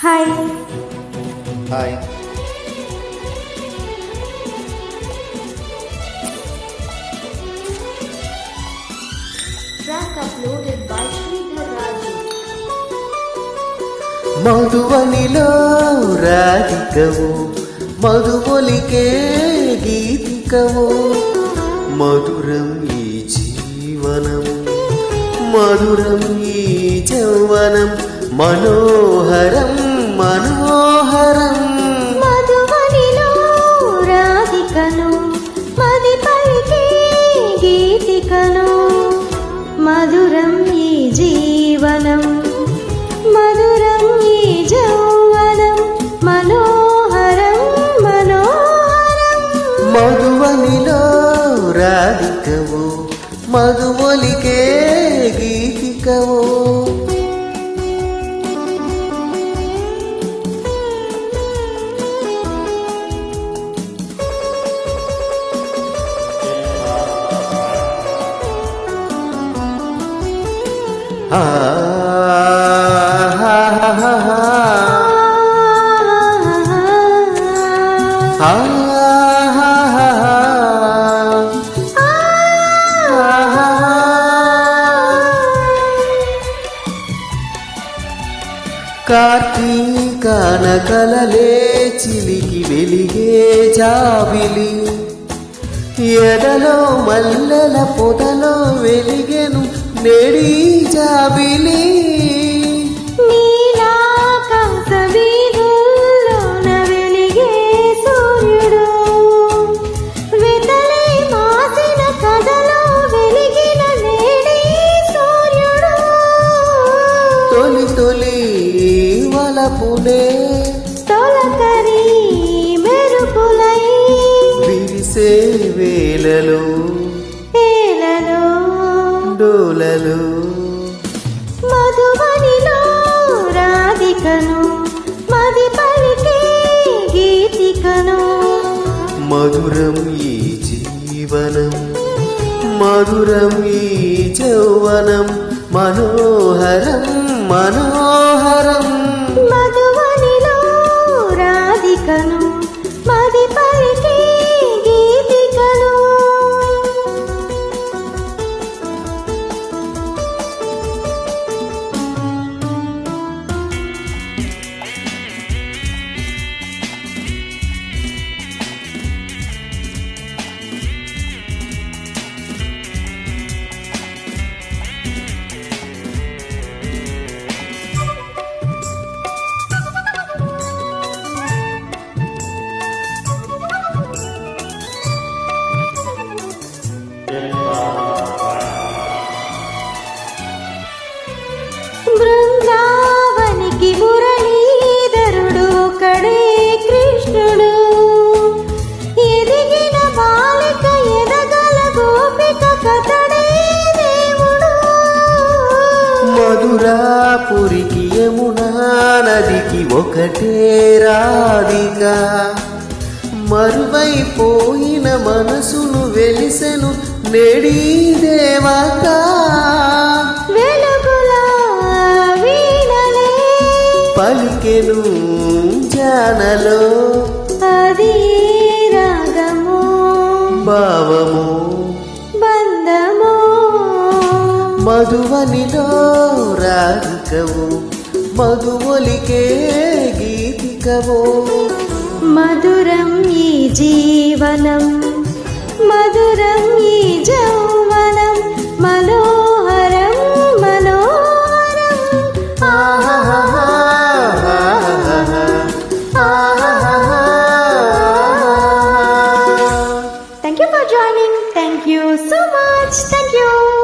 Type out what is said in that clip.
Hi. Hi. Track uploaded by Sridhar Raju. మధువనిలో రాధికవు మధువొలికే గీతికవు మధురం ఈ జీవనం మధురం ఈ యౌవనం మనోహరం మనోహరం మధువనిలో రాధికను మది పలికే గీతికను మధురం ఈ జీవనం మధురం ఈ యౌవనం మనోహరం మనోహరం మధువనిలో రాధికవు మధువొలికే గీతికవు కార్తీకాన కలలే చిలికి వెలిగే జాబిలి ఎడలో మల్లెల పొదలో వెలిగెను నేడి జాబిలి నీలాకాశ వీధుల్లోన వెలిగే సూర్యుడు వెతలే మాసిన కథలో వెలిగిన నేడి సూర్యుడు తొలి తొలి వలపునే తొలకరి మెరుపులై విరిసే వేలలో ఏలలో డోలలో మధువనిలో రాధికను మది పలికే గీతికను మధురం ఈ జీవనం మధురం ఈ యౌవనం మనోహరం మనోహరం మధువనిలో రాధికను మది పలికే గీతికను బృందావనికి మురళీధరుడు ఒకడే కృష్ణుడు ఎదిగిన బాలిక ఎదగల గోపిక కథడే దేవుడు మధురాపురికి యమునా నదికి ఒకటే రాధిక మరువైపోయిన మనసును వెలిసెను నేడి దేవత వెలుగుల వీణలే పలికెను జానలో అది రాగము భావము బంధము మధువనిలో రాధికవు మధువొలికే గీతికవు మధురం ఈ జీవనం మధురం ఈ యౌవనం మనోహరం మనోహరం Thank you for joining. Thank you so much. Thank you.